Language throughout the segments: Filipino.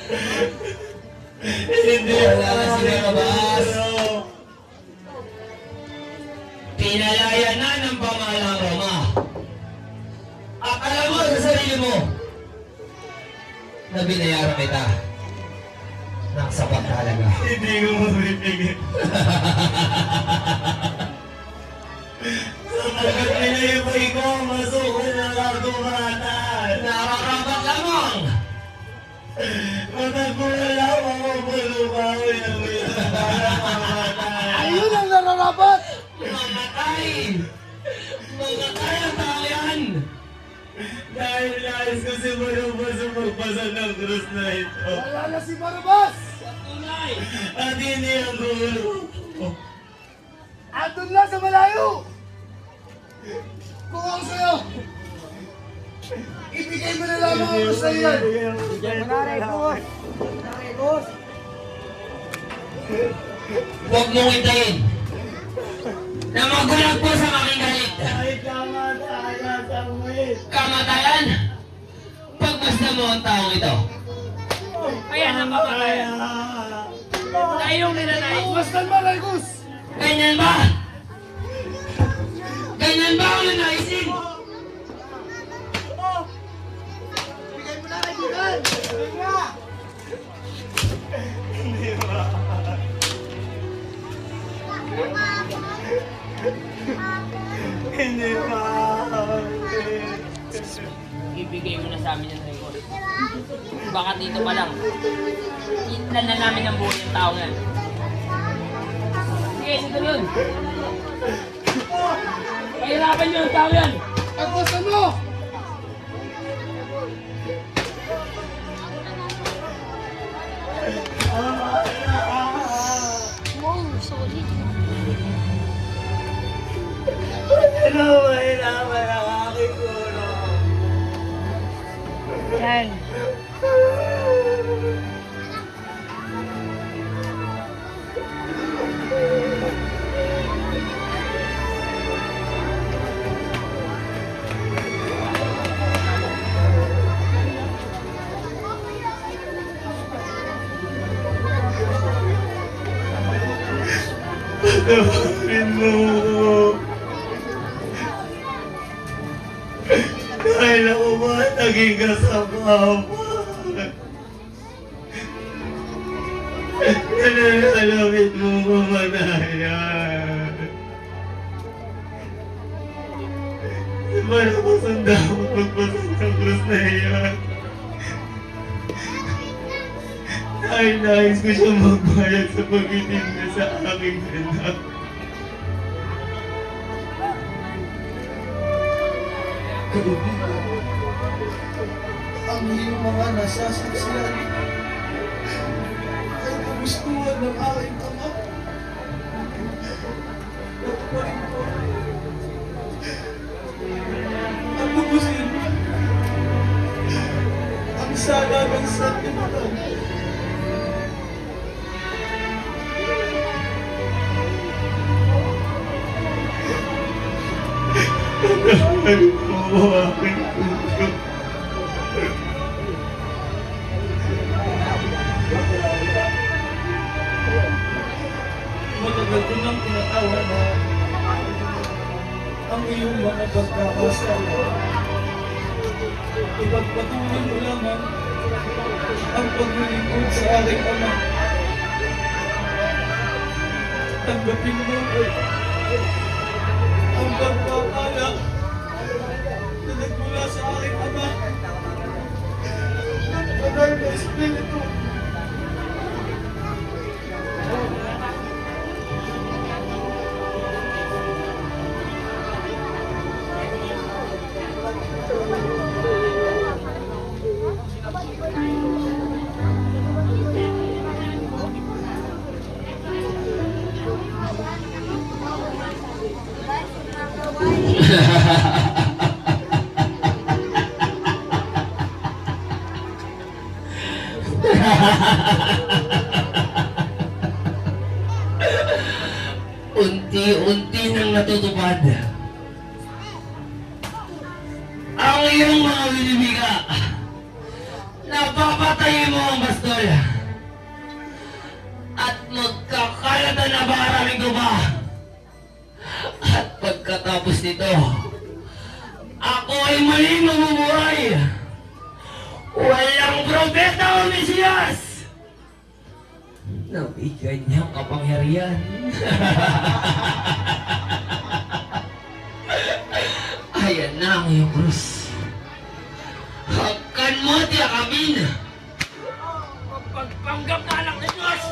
Hindi Wala na sila kabas. Pinalaya na ng pamahalang Roma. At alam mo sa sarili mo na binayaran kita ng sapat na halaga. Hindi ko mabibigyan. Sapagkat pinayabay ko ang masuko na kagumatan. Nararapat lamang. Matagpo na lang ako pulubawi ang isa para mamatay. Ayun ang nararapat! Mamatay! Mamatay ang tao yan! Dahil nais ko si Barabas ang magpasal ng krus na ito. Wala na si Barabas! Tunay! At hindi ang gulo. Andun lang sa malayo! Kung ako sa'yo, ibigay mo na lamang ako sa iyan. Huwag mong hintayin na magulag po sa aking galit. Ay kamatayan sa muwit. Kamatayan! Pagbasta mo ang taong ito. Kaya napapatayan. Tayong ninanais. Mastan ba, Largus? Ganyan ba? Ganyan ba ang nanaisin? Ibigay mo na kaibigan! Ibigay mo na! Hindi ba? Hindi ba? Ibigay mo na sa amin yung record. Baka dito pa lang. Itlan na namin ang buhay ng tao yan. Sige, sige yun. Pahirapan nyo ang tao yan. Pagbasan mo! Ano mahirapan ang aking gulo? Yan. Tawarin mo ako. Dahil ako ba naging kasama mo? Nalalamit mo mamanayan. Para masanda mo pagpasok ng krus na iyan. Dahil nais ko siya magbayad sa pag-itinda sa aking anak. Kaibigan, ang iyong mga nasasaksiyan ay kagustuhan ng aking ama. At pa rin po, ang bubusin ang sala ng sanlibutan. Pagkakalip mo ang aking puso. Matagal ko nang tinatawa na ang iyong mga pagkakasala. Ipagpatuloy mo lamang ang paglilingkod sa aking ama. Tanggapin mo ang pagpapala na nagmula sa aking ama. Banal na Espiritu. Unti-unti nang natutupad ang iyong mga binibiga. Napapatay Patayin mo ang bastol. At magkakalatan na maraming duba. At pagkatapos nito, ako ay muling mamumuhay. Walang propeta o Mesiyas na may ganyang kapangyarihan. Ayan na ang iyong krus. Hakan mo at yakapin. Pagpanggap na anak ng Diyos!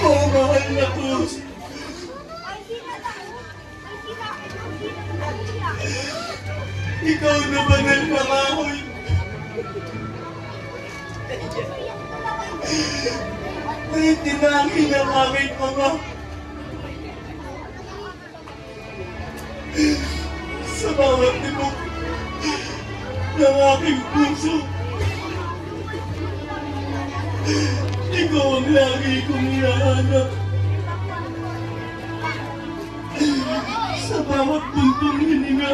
Oo, mahal na krus. Ikaw na banal na kahoy. May tinangin ang aking mga. Sa bawat tibok ng aking puso, ikaw ang lagi kong hinahanap. Sa bawat puntong hininga,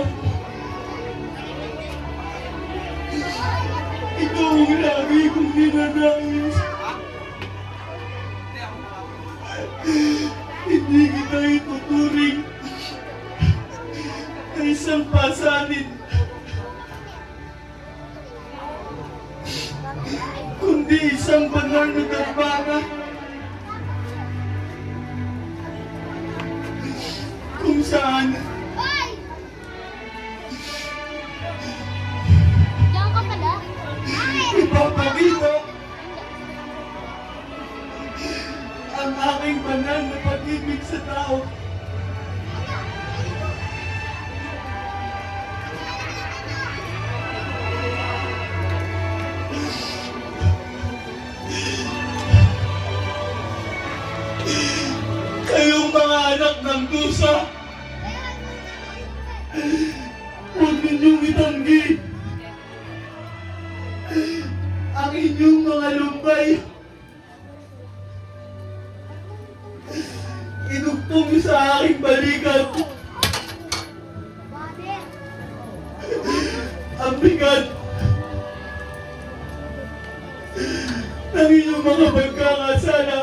ikaw ang lagi kong dinanais. Hindi kita ituturing na isang pasanin, kundi isang banal na dambana kung saan Diyan ka pala? ipapakita ang aking banal na pag-ibig sa tao. Kayong mga anak ng dusa, huwag ninyong itanggi ang inyong mga lumbay. Idugtong sa aking balikat Father, ang bigat ng inyong mga pagkakasala.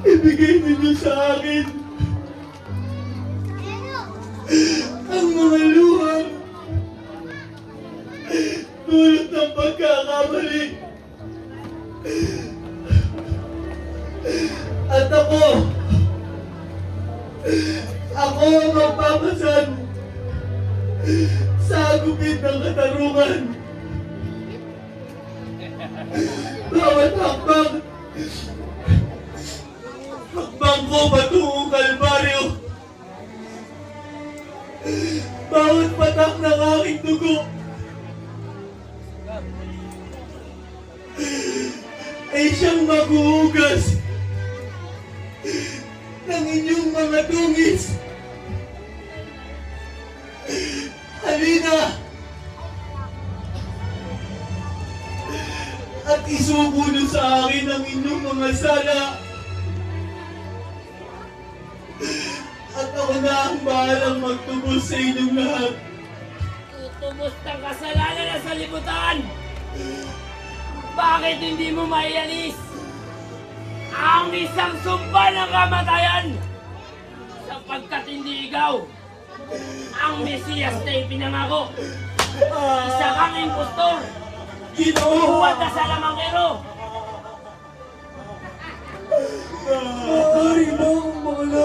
Ibigay ninyo sa akin ang mga luhang dulot ng pagkakamali. At ako ang magpapasan sa agupit ng katarungan. Bawat hakbang ko patungong Kalbaryo, bawat patak ng aking dugo ay siyang maghuhugas ng inyong mga dungis. Halina at isubo niyo sa akin ang inyong mga sala. At ako na ang bahalang magtubos sa inyong lahat. Tutubos ng kasalanan na sa libutan! Bakit hindi mo maialis ang isang sumpa ng kamatayan? Sapagkat hindi ikaw ang Mesiyas na ipinangako. Isa kang impostor! Ginoo! Huwag ka sa lamangero! Maaari mo akong mga